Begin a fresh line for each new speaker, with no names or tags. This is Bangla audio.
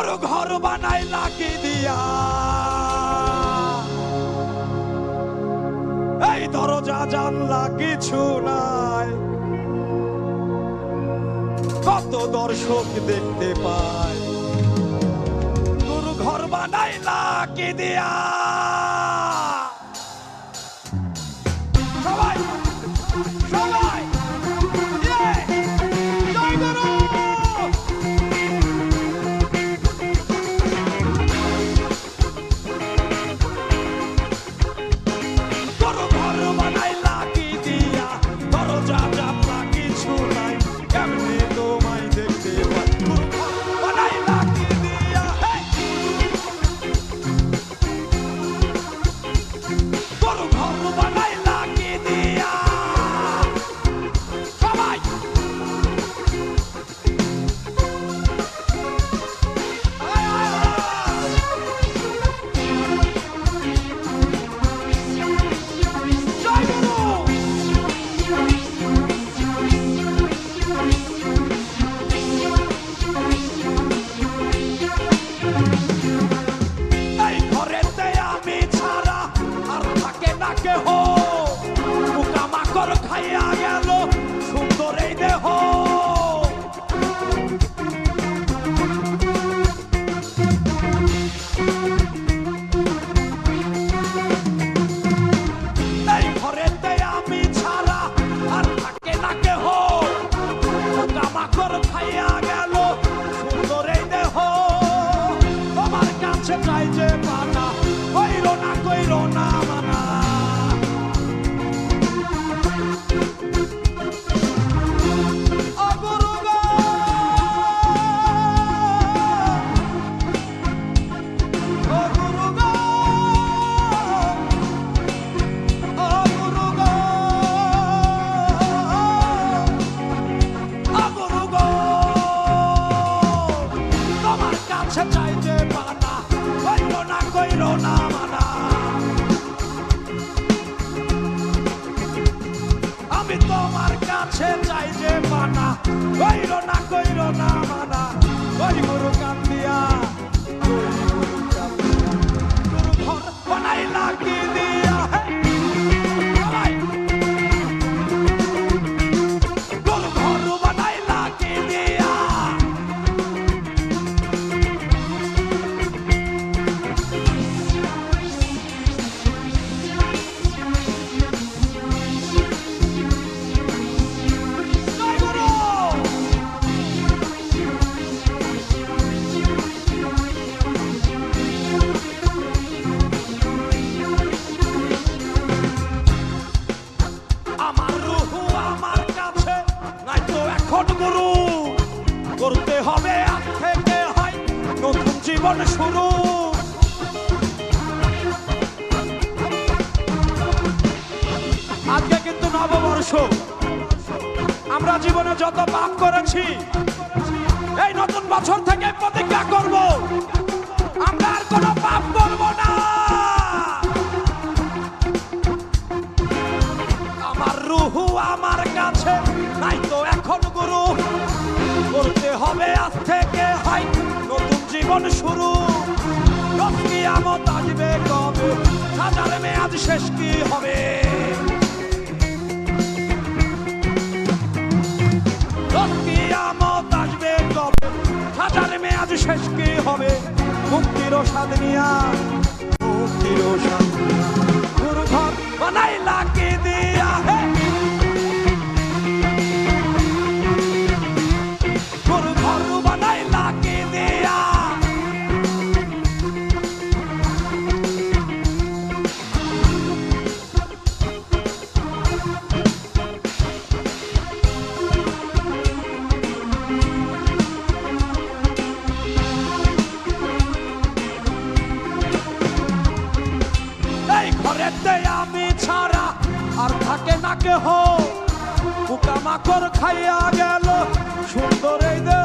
গরু ঘর বানাই লাকি দিয়া, এই দরজা জানলা কিছু নাই, কত দর্শক দেখতে পায়, গরু ঘর বানাই লাকি দিয়া। সবাই সবাই জয় গুরু। গরু ঘর বানাই লাকি দিয়া, দরজা জানলা কিছু নাই, কেমনে তোমায় দেখতে পাই, গরু ঘর বানাই লাকি দিয়া। গরু ঘর বানাই লাকি দিয়া। সবাই জয় গুরু। এই ঘরেতে আমি ছাড়া আর থাকে না কেহ, পোকামাকড় খাইয়া গেল সুন্দর এই দেহ। এই ঘরেতে আমি ছাড়া আর থাকে না কেহ, পোকামাকড় খাইয়া গেল সুন্দর এই দেহ। তোমার কাছে চাই যে মানা, কইরো না মানা। ও গুরু গো, ও গুরু গো, ও গুরু গো, ও গুরু গো। তোমার কাছে চাই যে মানা, কইরো না মানা। আমি তোমার কাছে চাই যে মানা, কইরো না মানা। ওই গুরু কান্দিয়া, ওই গুরু কান্দিয়া, গুরু ঘর বানাই লাকি দিয়া। সবাই গরু ঘর বানাই লাকি দিয়া। জয় গুরু। আমার রুহু আমার কাছে নাই তো এখন গুরু, করতে হবে আজ থেকে হয় নতুন জীবন শুরু। আজকে কিন্তু নববর্ষ, আমরা জীবনে যত পাপ করেছি, এই নতুন বছর থেকে প্রতিজ্ঞা করব আমরা আর কোনো পাপ করব না। আমার রুহু আমার কাছে নাই তো এখন গুরু, করতে হবে আজ থেকে হয় নতুন জীবন শুরু। কিয়ামত আসবে কবে, সাজার মেয়াদ শেষ কি হবে। কিয়ামত আসবে কবে, সাজার মেয়াদ শেষ কি হবে। মুক্তির স্বাদ নিয়া, মুক্তির স্বাদ নিয়া, গুরু ঘর বানাই লাকি দিয়া। গুরু ঘর বানাই লাকি দিয়া। ঘরেতে আমি ছাড়া আর থাকে না কেহ, পোকামাকড় খাইয়া গেল সুন্দর এই দেহ।